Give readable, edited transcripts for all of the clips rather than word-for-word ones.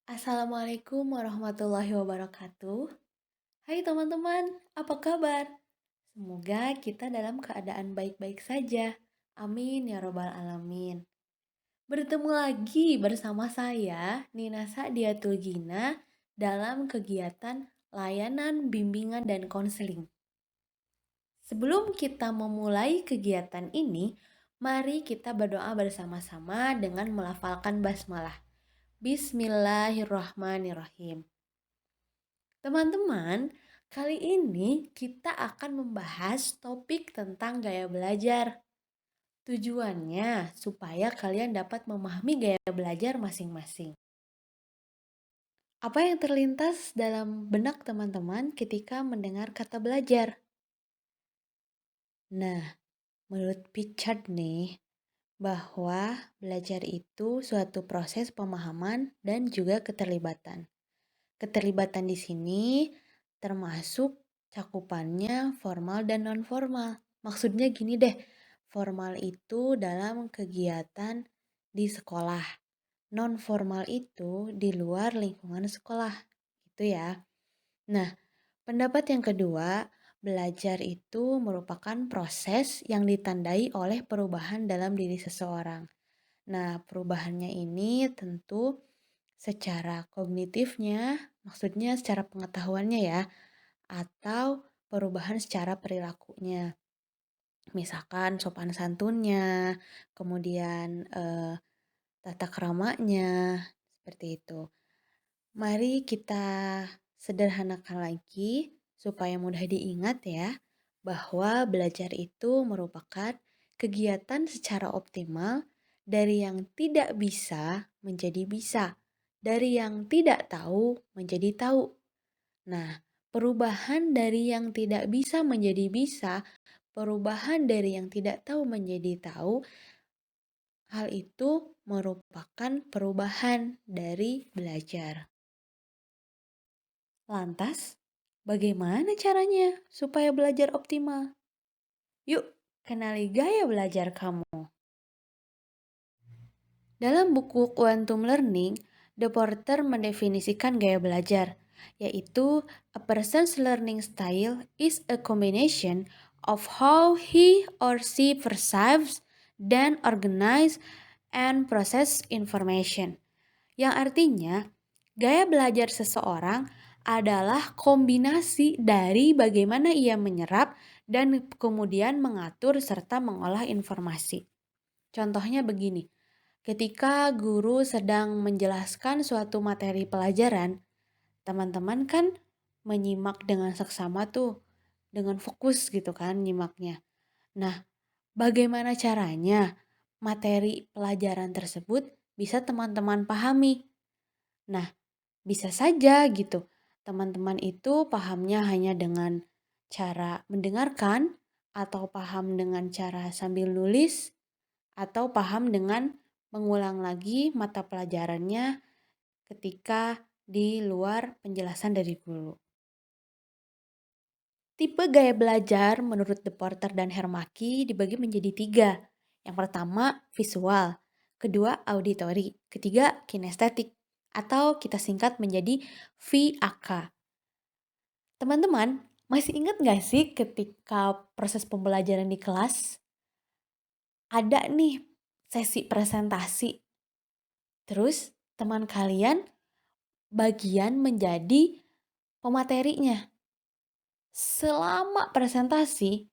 Assalamualaikum warahmatullahi wabarakatuh. Hai teman-teman, apa kabar? Semoga kita dalam keadaan baik-baik saja. Amin ya robbal alamin. Bertemu lagi bersama saya, Nina Sa'diatul Gina, dalam kegiatan layanan bimbingan dan konseling. Sebelum kita memulai kegiatan ini, mari kita berdoa bersama-sama dengan melafalkan basmalah. Bismillahirrahmanirrahim. Teman-teman, kali ini kita akan membahas topik tentang gaya belajar. Tujuannya supaya kalian dapat memahami gaya belajar masing-masing. Apa yang terlintas dalam benak teman-teman ketika mendengar kata belajar? Nah, menurut Pichard nih, bahwa belajar itu suatu proses pemahaman dan juga keterlibatan. Keterlibatan di sini termasuk cakupannya formal dan non-formal. Maksudnya gini deh, formal itu dalam kegiatan di sekolah. Non-formal itu di luar lingkungan sekolah. Gitu ya. Nah, pendapat yang kedua, belajar itu merupakan proses yang ditandai oleh perubahan dalam diri seseorang. Nah, perubahannya ini tentu secara kognitifnya, maksudnya secara pengetahuannya ya, atau perubahan secara perilakunya. Misalkan sopan santunnya, kemudian tata keramanya, seperti itu. Mari kita sederhanakan lagi supaya mudah diingat ya, bahwa belajar itu merupakan kegiatan secara optimal dari yang tidak bisa menjadi bisa, dari yang tidak tahu menjadi tahu. Nah, perubahan dari yang tidak bisa menjadi bisa, perubahan dari yang tidak tahu menjadi tahu, hal itu merupakan perubahan dari belajar. Lantas, bagaimana caranya supaya belajar optimal? Yuk, kenali gaya belajar kamu. Dalam buku Quantum Learning, De Porter mendefinisikan gaya belajar, yaitu a person's learning style is a combination of how he or she perceives, then organize, and process information. Yang artinya, gaya belajar seseorang adalah kombinasi dari bagaimana ia menyerap dan kemudian mengatur serta mengolah informasi. Contohnya begini, ketika guru sedang menjelaskan suatu materi pelajaran, teman-teman kan menyimak dengan seksama tuh, dengan fokus gitu kan nyimaknya. Nah, bagaimana caranya materi pelajaran tersebut bisa teman-teman pahami? Nah, bisa saja gitu. Teman-teman itu pahamnya hanya dengan cara mendengarkan, atau paham dengan cara sambil nulis, atau paham dengan mengulang lagi mata pelajarannya ketika di luar penjelasan dari guru. Tipe gaya belajar menurut De Porter dan Hermaki dibagi menjadi 3. Yang pertama visual, kedua auditory, ketiga kinestetik, atau kita singkat menjadi VAK. Teman-teman, masih ingat gak sih ketika proses pembelajaran di kelas? Ada nih sesi presentasi, terus teman kalian bagian menjadi pematerinya. Selama presentasi,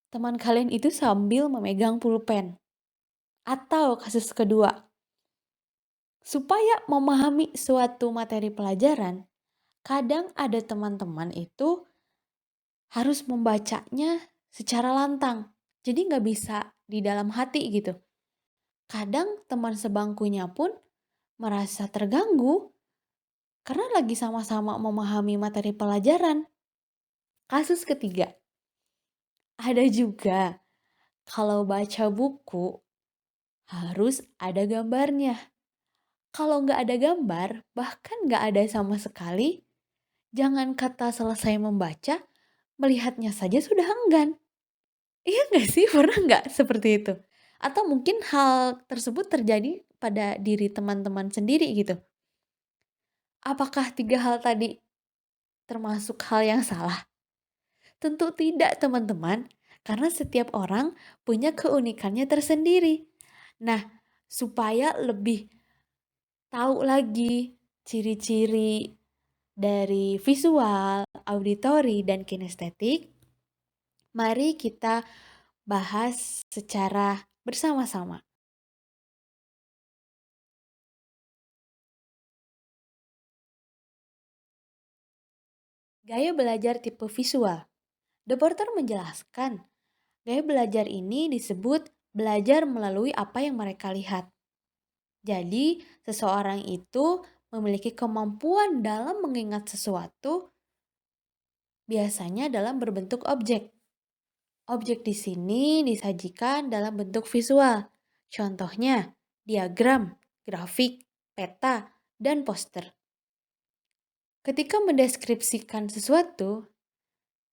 teman kalian itu sambil memegang pulpen. Atau kasus kedua, supaya memahami suatu materi pelajaran, kadang ada teman-teman itu harus membacanya secara lantang. Jadi nggak bisa di dalam hati gitu. Kadang teman sebangkunya pun merasa terganggu karena lagi sama-sama memahami materi pelajaran. Kasus ketiga, ada juga kalau baca buku harus ada gambarnya. Kalau nggak ada gambar, bahkan nggak ada sama sekali, jangan kata selesai membaca, melihatnya saja sudah enggan. Iya nggak sih? Pernah nggak seperti itu? Atau mungkin hal tersebut terjadi pada diri teman-teman sendiri gitu. Apakah tiga hal tadi termasuk hal yang salah? Tentu tidak, teman-teman, karena setiap orang punya keunikannya tersendiri. Nah, supaya lebih tahu lagi ciri-ciri dari visual, auditori, dan kinestetik, mari kita bahas secara bersama-sama. Gaya belajar tipe visual. The Porter menjelaskan, gaya belajar ini disebut belajar melalui apa yang mereka lihat. Jadi, seseorang itu memiliki kemampuan dalam mengingat sesuatu, biasanya dalam berbentuk objek. Objek di sini disajikan dalam bentuk visual. Contohnya, diagram, grafik, peta, dan poster. Ketika mendeskripsikan sesuatu,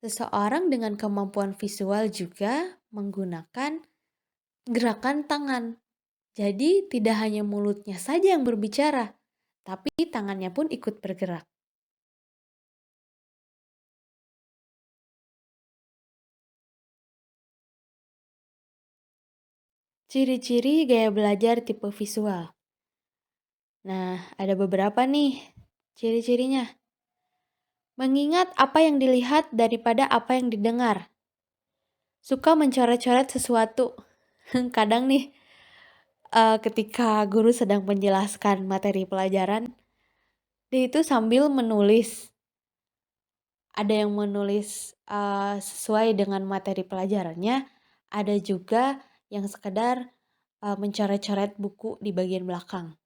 seseorang dengan kemampuan visual juga menggunakan gerakan tangan. Jadi, tidak hanya mulutnya saja yang berbicara, tapi tangannya pun ikut bergerak. Ciri-ciri gaya belajar tipe visual. Nah, ada beberapa nih ciri-cirinya. Mengingat apa yang dilihat daripada apa yang didengar. Suka mencoret-coret sesuatu. Kadang nih, ketika guru sedang menjelaskan materi pelajaran, dia itu sambil menulis. Ada yang menulis sesuai dengan materi pelajarannya, ada juga yang sekedar mencoret-coret buku di bagian belakang.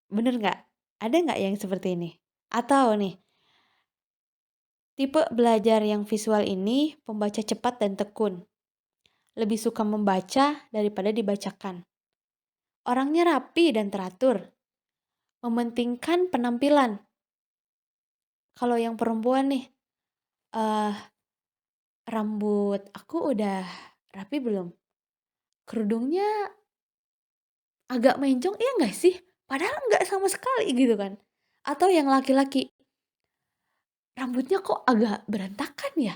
Bener nggak? Ada nggak yang seperti ini? Atau nih, tipe belajar yang visual ini pembaca cepat dan tekun. Lebih suka membaca daripada dibacakan. Orangnya rapi dan teratur. Mementingkan penampilan. Kalau yang perempuan nih, eh rambut aku udah rapi belum? Kerudungnya agak mencong, iya nggak sih? Padahal nggak sama sekali gitu kan. Atau yang laki-laki, rambutnya kok agak berantakan ya?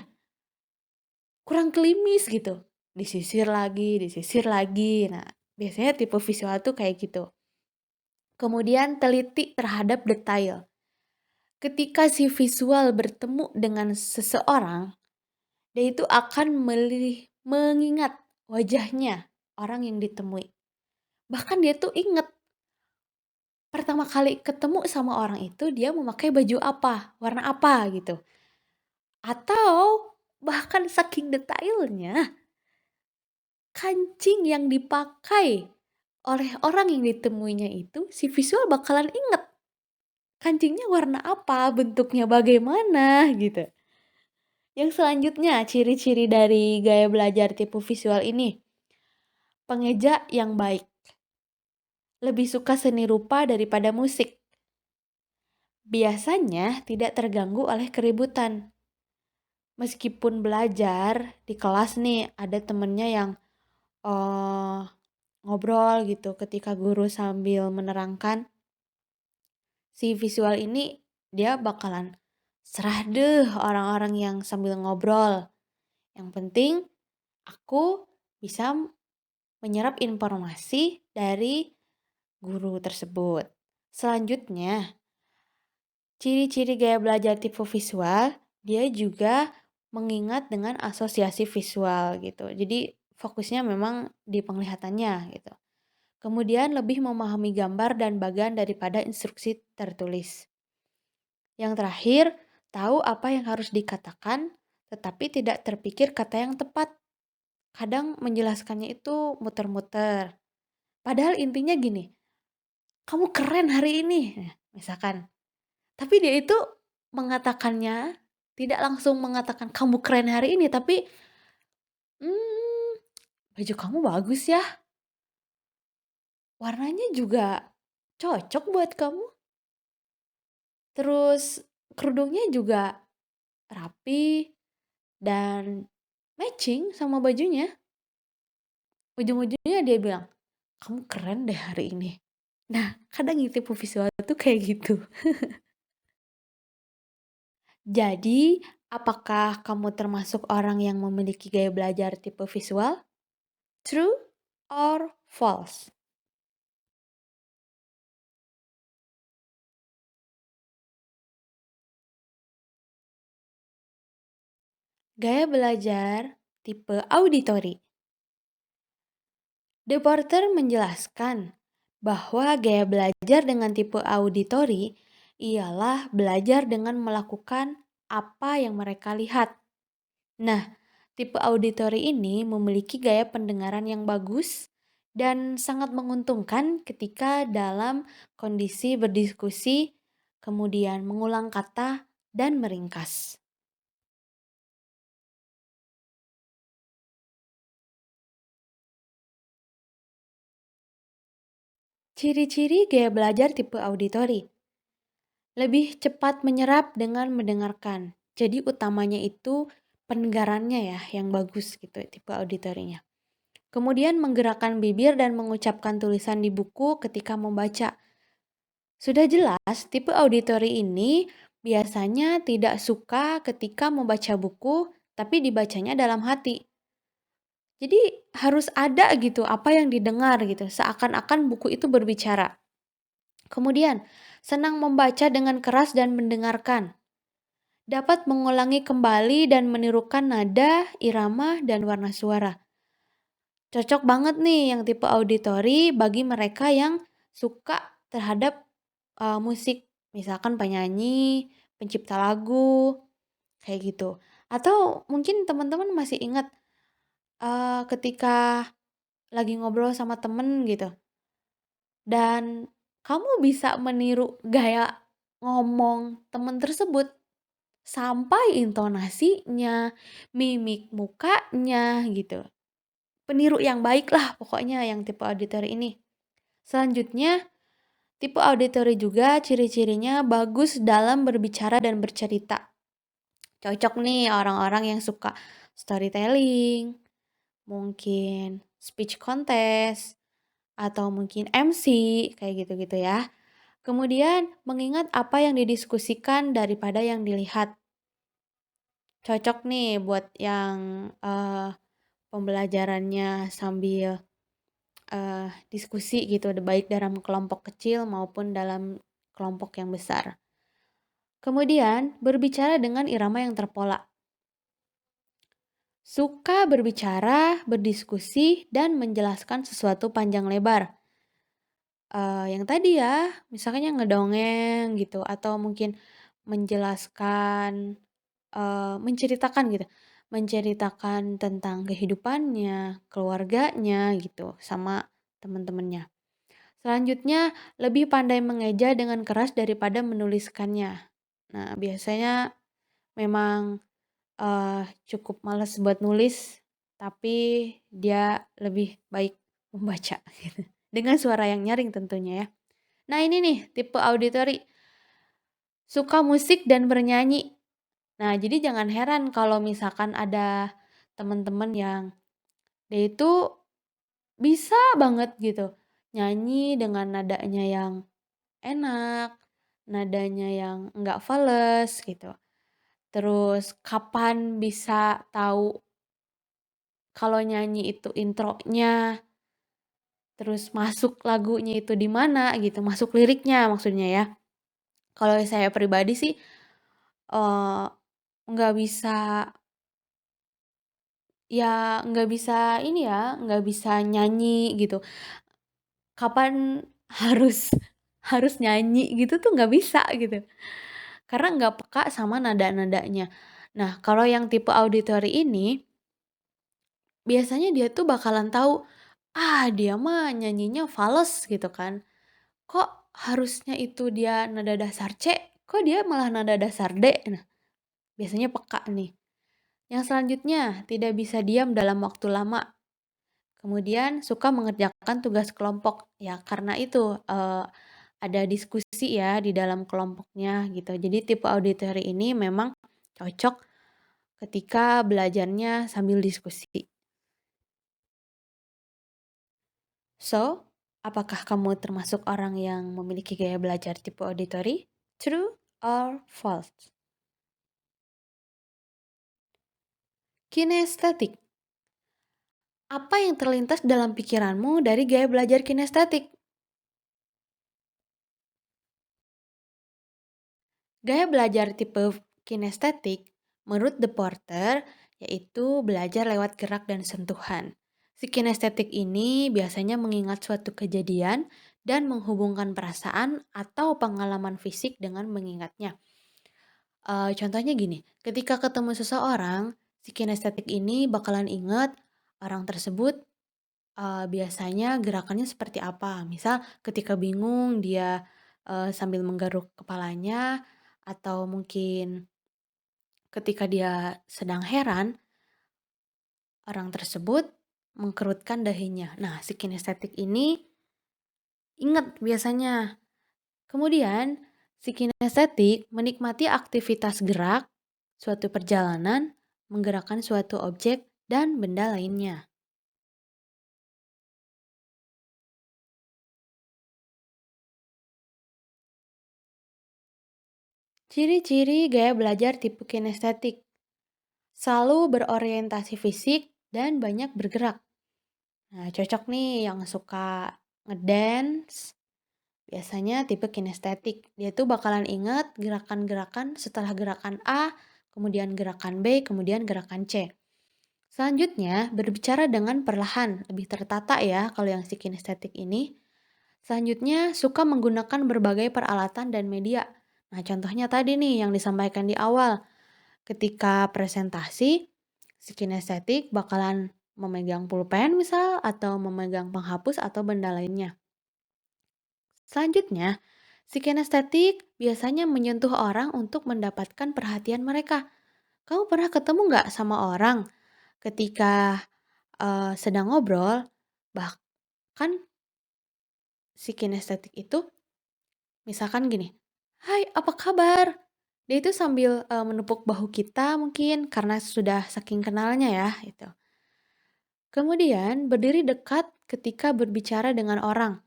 Kurang klimis gitu. Disisir lagi, disisir lagi. Nah, biasanya tipe visual tuh kayak gitu. Kemudian teliti terhadap detail. Ketika si visual bertemu dengan seseorang, dia itu akan mengingat wajahnya orang yang ditemui. Bahkan dia tuh inget pertama kali ketemu sama orang itu dia memakai baju apa, warna apa gitu. Atau bahkan saking detailnya, kancing yang dipakai oleh orang yang ditemuinya itu si visual bakalan inget kancingnya warna apa, bentuknya bagaimana gitu. Yang selanjutnya, ciri-ciri dari gaya belajar tipe visual ini. Pengeja yang baik. Lebih suka seni rupa daripada musik. Biasanya tidak terganggu oleh keributan. Meskipun belajar di kelas nih ada temennya yang uh, ngobrol gitu ketika guru sambil menerangkan, si visual ini dia bakalan serah deh orang-orang yang sambil ngobrol. Yang penting aku bisa menyerap informasi dari guru tersebut. Selanjutnya, ciri-ciri gaya belajar tipe visual, dia juga mengingat dengan asosiasi visual gitu. Jadi fokusnya memang di penglihatannya gitu. Kemudian lebih memahami gambar dan bagan daripada instruksi tertulis. Yang terakhir, tahu apa yang harus dikatakan, tetapi tidak terpikir kata yang tepat. Kadang menjelaskannya itu muter-muter. Padahal intinya gini, kamu keren hari ini, misalkan. Tapi dia itu mengatakannya, tidak langsung mengatakan kamu keren hari ini, tapi hmm, baju kamu bagus ya, warnanya juga cocok buat kamu. Terus kerudungnya juga rapi dan matching sama bajunya. Ujung-ujungnya dia bilang, kamu keren deh hari ini. Nah, kadang tipe visual tuh kayak gitu. Jadi, apakah kamu termasuk orang yang memiliki gaya belajar tipe visual? True or false? Gaya belajar tipe auditory. De Porter menjelaskan bahwa gaya belajar dengan tipe auditory ialah belajar dengan melakukan apa yang mereka lihat. Nah, tipe auditory ini memiliki gaya pendengaran yang bagus dan sangat menguntungkan ketika dalam kondisi berdiskusi, kemudian mengulang kata dan meringkas. Ciri-ciri gaya belajar tipe auditory. Lebih cepat menyerap dengan mendengarkan. Jadi utamanya itu pendengarannya ya yang bagus gitu tipe auditorinya. Kemudian menggerakkan bibir dan mengucapkan tulisan di buku ketika membaca. Sudah jelas, tipe auditori ini biasanya tidak suka ketika membaca buku, tapi dibacanya dalam hati. Jadi harus ada gitu apa yang didengar gitu, seakan-akan buku itu berbicara. Kemudian, senang membaca dengan keras dan mendengarkan. Dapat mengulangi kembali dan menirukan nada, irama, dan warna suara. Cocok banget nih yang tipe auditori bagi mereka yang suka terhadap musik, misalkan penyanyi, pencipta lagu, kayak gitu. Atau mungkin teman-teman masih ingat, ketika lagi ngobrol sama temen gitu, dan kamu bisa meniru gaya ngomong temen tersebut, sampai intonasinya, mimik mukanya gitu. Peniru yang baik lah pokoknya yang tipe auditor ini. Selanjutnya, tipe auditori juga ciri-cirinya bagus dalam berbicara dan bercerita. Cocok nih orang-orang yang suka storytelling, mungkin speech contest, atau mungkin MC, kayak gitu-gitu ya. Kemudian mengingat apa yang didiskusikan daripada yang dilihat. Cocok nih buat yang pembelajarannya sambil diskusi gitu, baik dalam kelompok kecil maupun dalam kelompok yang besar. Kemudian berbicara dengan irama yang terpola. Suka berbicara, berdiskusi, dan menjelaskan sesuatu panjang lebar. Yang tadi ya, misalnya ngedongeng gitu, atau mungkin menjelaskan, menceritakan gitu, menceritakan tentang kehidupannya, keluarganya gitu, sama teman-temannya. Selanjutnya, lebih pandai mengeja dengan keras daripada menuliskannya. Nah, biasanya memang cukup males buat nulis, tapi dia lebih baik membaca gitu. Dengan suara yang nyaring tentunya ya. Nah ini nih tipe auditory, suka musik dan bernyanyi. Nah jadi jangan heran kalau misalkan ada teman-teman yang dia itu bisa banget gitu nyanyi dengan nadanya yang enak, nadanya yang enggak fales gitu. Terus kapan bisa tahu kalau nyanyi itu intronya, terus masuk lagunya itu di mana gitu, masuk liriknya maksudnya ya. Kalau saya pribadi sih, eee, nggak bisa ya nggak bisa ini ya, nggak bisa nyanyi gitu. Kapan harus harus nyanyi gitu tuh nggak bisa gitu, karena nggak peka sama nada-nadanya. Nah, kalau yang tipe auditory ini, biasanya dia tuh bakalan tahu, ah dia mah nyanyinya fales gitu kan. Kok harusnya itu dia nada dasar C, kok dia malah nada dasar D? Nah, biasanya peka nih. Yang selanjutnya, tidak bisa diam dalam waktu lama. Kemudian suka mengerjakan tugas kelompok. Ya karena itu ada diskusi ya di dalam kelompoknya gitu. Jadi tipe auditor ini memang cocok ketika belajarnya sambil diskusi. So, apakah kamu termasuk orang yang memiliki gaya belajar tipe auditory? True or false? Kinestetik. Apa yang terlintas dalam pikiranmu dari gaya belajar kinestetik? Gaya belajar tipe kinestetik menurut De Porter yaitu belajar lewat gerak dan sentuhan. Si kinestetik ini biasanya mengingat suatu kejadian dan menghubungkan perasaan atau pengalaman fisik dengan mengingatnya. Contohnya gini, ketika ketemu seseorang, si kinestetik ini bakalan ingat orang tersebut biasanya gerakannya seperti apa. Misal ketika bingung dia, sambil menggaruk kepalanya atau mungkin ketika dia sedang heran, orang tersebut mengkerutkan dahinya. Nah, si kinestetik ini ingat biasanya. Kemudian, si kinestetik menikmati aktivitas gerak, suatu perjalanan, menggerakkan suatu objek, dan benda lainnya. Ciri-ciri gaya belajar tipe kinestetik. Selalu berorientasi fisik dan banyak bergerak. Nah, cocok nih yang suka ngedance, biasanya tipe kinestetik. Dia tuh bakalan ingat gerakan-gerakan setelah gerakan A, kemudian gerakan B, kemudian gerakan C. Selanjutnya, berbicara dengan perlahan, lebih tertata ya kalau yang si kinestetik ini. Selanjutnya, suka menggunakan berbagai peralatan dan media. Nah, contohnya tadi nih yang disampaikan di awal. Ketika presentasi, si kinestetik bakalan memegang pulpen misal atau memegang penghapus atau benda lainnya. Selanjutnya, si kinestetik biasanya menyentuh orang untuk mendapatkan perhatian mereka. Kamu pernah ketemu nggak sama orang ketika sedang ngobrol, bahkan si kinestetik itu misalkan gini, "Hai, apa kabar?" Dia itu sambil menepuk bahu kita mungkin karena sudah saking kenalnya ya, itu. Kemudian berdiri dekat ketika berbicara dengan orang.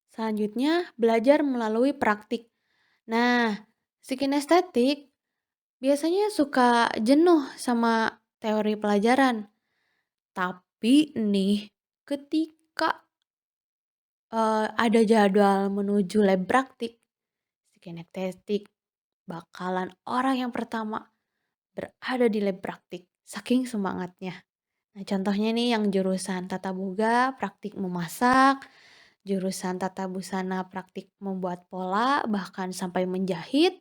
Selanjutnya, belajar melalui praktik. Nah, si kinestetik biasanya suka jenuh sama teori pelajaran. Tapi nih, ketika ada jadwal menuju lab praktik, si kinestetik bakalan orang yang pertama berada di lab praktik. Saking semangatnya. Nah, contohnya nih yang jurusan Tata Boga, praktik memasak, jurusan Tata Busana, praktik membuat pola, bahkan sampai menjahit,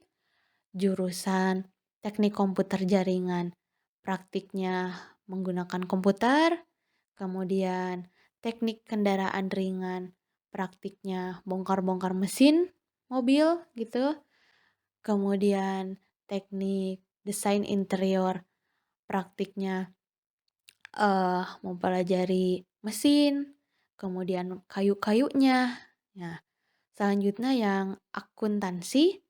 jurusan Teknik Komputer Jaringan, praktiknya menggunakan komputer, kemudian Teknik Kendaraan Ringan, praktiknya bongkar-bongkar mesin mobil gitu, kemudian Teknik Desain Interior, praktiknya mempelajari mesin, kemudian kayu-kayunya. Nah, selanjutnya yang akuntansi,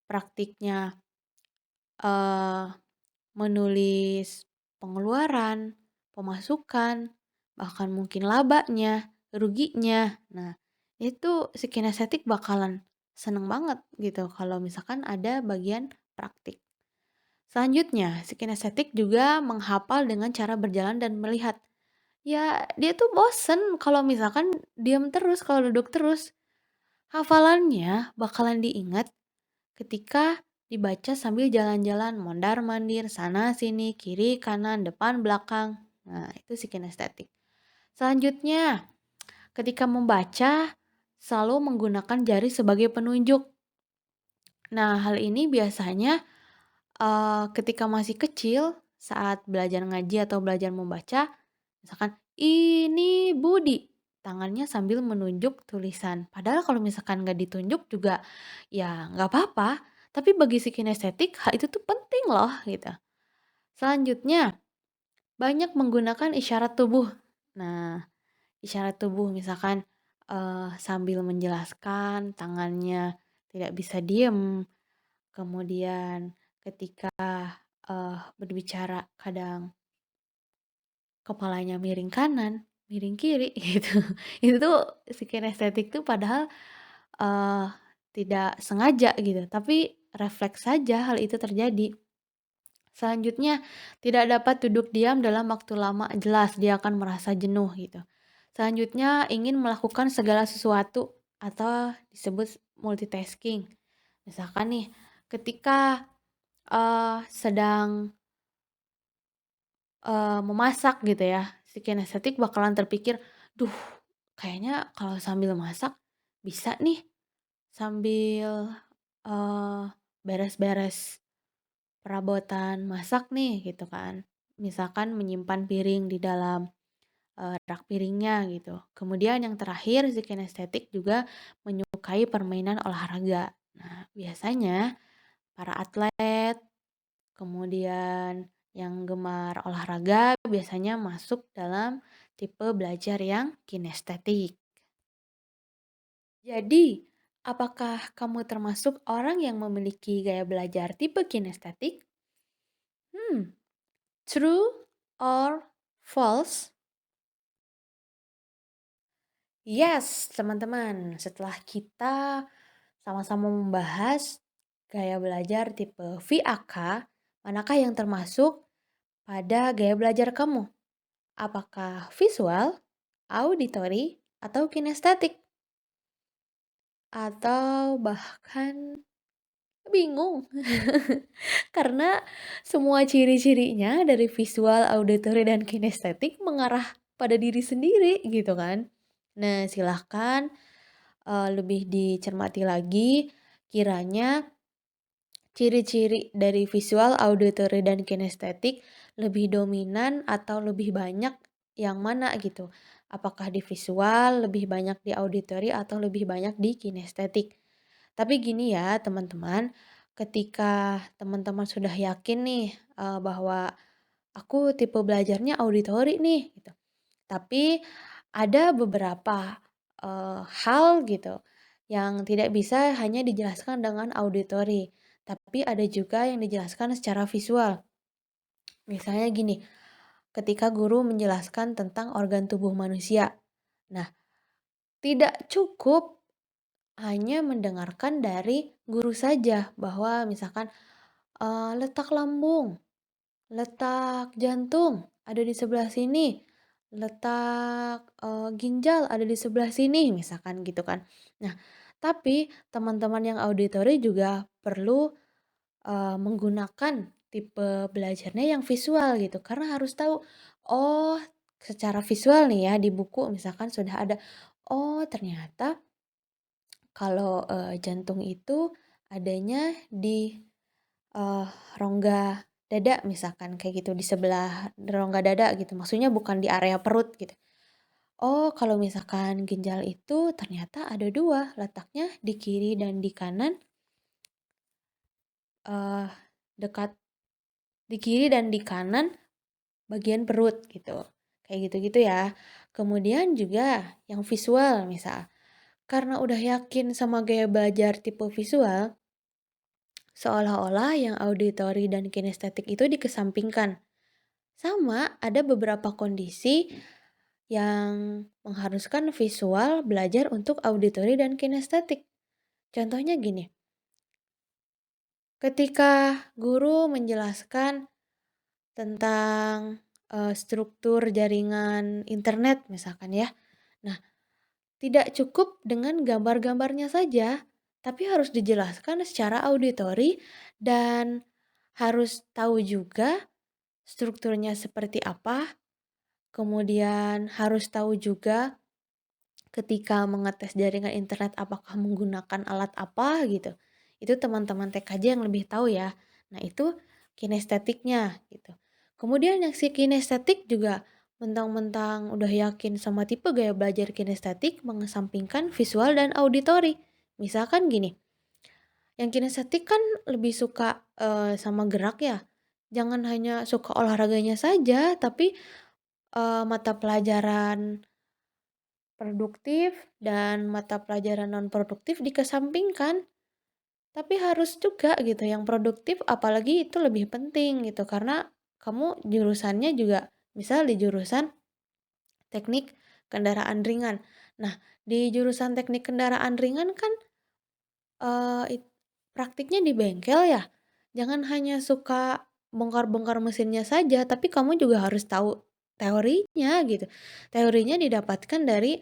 praktiknya eh, menulis pengeluaran, pemasukan, bahkan mungkin labanya, ruginya. Nah, itu si kinestetik bakalan seneng banget gitu kalau misalkan ada bagian praktik. Selanjutnya, si kinestetik juga menghafal dengan cara berjalan dan melihat. Ya, dia tuh bosen kalau misalkan diam terus, kalau duduk terus. Hafalannya bakalan diingat ketika dibaca sambil jalan-jalan, mondar-mandir, sana sini, kiri, kanan, depan, belakang. Nah, itu si kinestetik. Selanjutnya, ketika membaca selalu menggunakan jari sebagai penunjuk. Nah, hal ini biasanya ketika masih kecil saat belajar ngaji atau belajar membaca, misalkan, "Ini Budi," tangannya sambil menunjuk tulisan. Padahal kalau misalkan nggak ditunjuk juga ya nggak apa-apa, tapi bagi si kinestetik hal itu tuh penting loh gitu. Selanjutnya, banyak menggunakan isyarat tubuh. Nah, isyarat tubuh misalkan, sambil menjelaskan tangannya tidak bisa diem, kemudian ketika, berbicara kadang kepalanya miring kanan, miring kiri gitu. Itu tuh si kinestetik tuh padahal, eee, tidak sengaja gitu, tapi refleks saja hal itu terjadi. Selanjutnya, tidak dapat duduk diam dalam waktu lama, jelas dia akan merasa jenuh gitu. Selanjutnya, ingin melakukan segala sesuatu atau disebut multitasking. Misalkan nih, ketika sedang memasak gitu ya, si kinestetik bakalan terpikir, "Duh, kayaknya kalau sambil masak bisa nih sambil, eee, beres-beres perabotan masak nih," gitu kan. Misalkan menyimpan piring di dalam, rak piringnya gitu. Kemudian yang terakhir si kinestetik juga menyukai permainan olahraga. Nah, biasanya para atlet, kemudian yang gemar olahraga biasanya masuk dalam tipe belajar yang kinestetik. Jadi, apakah kamu termasuk orang yang memiliki gaya belajar tipe kinestetik? Hmm, true or false? Yes, teman-teman. Setelah kita sama-sama membahas gaya belajar tipe VAK, manakah yang termasuk pada gaya belajar kamu? Apakah visual, auditory, atau kinestetik? Atau bahkan bingung? Karena semua ciri-cirinya dari visual, auditory, dan kinestetik mengarah pada diri sendiri gitu kan. Nah, silahkan lebih dicermati lagi kiranya ciri-ciri dari visual, auditory, dan kinestetik lebih dominan atau lebih banyak yang mana gitu. Apakah di visual, lebih banyak di auditory, atau lebih banyak di kinestetik. Tapi gini ya teman-teman, ketika teman-teman sudah yakin nih bahwa aku tipe belajarnya auditory nih gitu. Tapi ada beberapa hal gitu yang tidak bisa hanya dijelaskan dengan auditory, tapi ada juga yang dijelaskan secara visual. Misalnya gini, ketika guru menjelaskan tentang organ tubuh manusia. Nah, tidak cukup hanya mendengarkan dari guru saja bahwa misalkan letak lambung, letak jantung ada di sebelah sini, letak ginjal ada di sebelah sini, misalkan gitu kan. Nah, tapi teman-teman yang auditori juga perlu menggunakan tipe belajarnya yang visual gitu, karena harus tahu, oh secara visual nih ya di buku misalkan sudah ada, oh ternyata kalau jantung itu adanya di Eee, rongga dada misalkan kayak gitu, di sebelah rongga dada gitu, maksudnya bukan di area perut gitu. Oh, kalau misalkan ginjal itu ternyata ada 2 letaknya di kiri dan di kanan, eee, dekat di kiri dan di kanan bagian perut gitu, kayak gitu-gitu ya. Kemudian juga yang visual misal, karena udah yakin sama gaya belajar tipe visual, seolah-olah yang auditory dan kinestetik itu dikesampingkan. Sama, ada beberapa kondisi yang mengharuskan visual belajar untuk auditory dan kinestetik. Contohnya gini, ketika guru menjelaskan tentang struktur jaringan internet misalkan ya. Nah, tidak cukup dengan gambar-gambarnya saja, tapi harus dijelaskan secara auditory dan harus tahu juga strukturnya seperti apa. Kemudian harus tahu juga ketika mengetes jaringan internet apakah menggunakan alat apa gitu. Itu teman-teman TKJ yang lebih tahu ya. Nah, itu kinestetiknya gitu. Kemudian yang si kinestetik juga mentang-mentang udah yakin sama tipe gaya belajar kinestetik mengesampingkan visual dan auditory. Misalkan gini, yang kinestetik kan lebih suka sama gerak ya. Jangan hanya suka olahraganya saja, tapi mata pelajaran produktif dan mata pelajaran non produktif dikesampingkan. Tapi harus juga gitu yang produktif apalagi itu lebih penting gitu karena kamu jurusannya juga misal di jurusan teknik kendaraan ringan. Nah, di jurusan teknik kendaraan ringan kan praktiknya di bengkel ya. Jangan hanya suka bongkar-bongkar mesinnya saja, tapi kamu juga harus tahu teorinya gitu. Teorinya didapatkan dari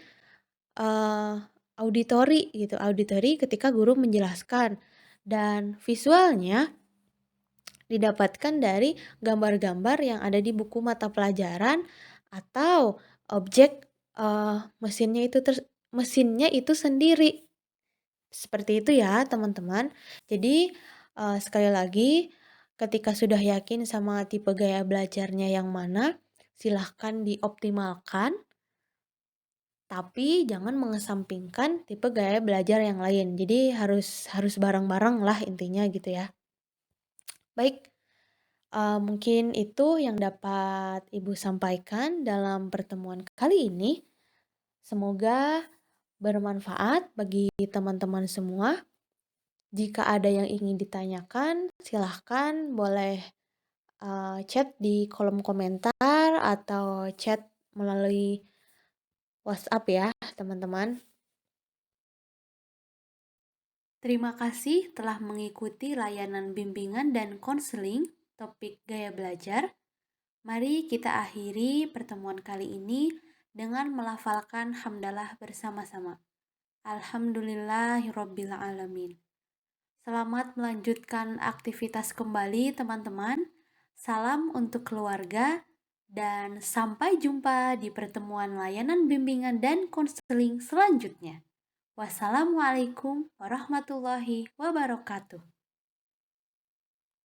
eee, auditori gitu, auditori ketika guru menjelaskan, dan visualnya didapatkan dari gambar-gambar yang ada di buku mata pelajaran atau objek, mesinnya itu sendiri. Seperti itu ya, teman-teman. Jadi, sekali lagi, ketika sudah yakin sama tipe gaya belajarnya yang mana, silahkan dioptimalkan, tapi jangan mengesampingkan tipe gaya belajar yang lain. Jadi harus harus bareng-bareng lah intinya gitu ya. Baik, mungkin itu yang dapat Ibu sampaikan dalam pertemuan kali ini. Semoga bermanfaat bagi teman-teman semua. Jika ada yang ingin ditanyakan, silahkan boleh chat di kolom komentar atau chat melalui WhatsApp ya, teman-teman. Terima kasih telah mengikuti layanan bimbingan dan konseling topik gaya belajar. Mari kita akhiri pertemuan kali ini dengan melafalkan hamdalah bersama-sama. Alhamdulillahirrabbilalamin. Selamat melanjutkan aktivitas kembali teman-teman. Salam untuk keluarga dan sampai jumpa di pertemuan layanan bimbingan dan konseling selanjutnya. Wassalamualaikum warahmatullahi wabarakatuh.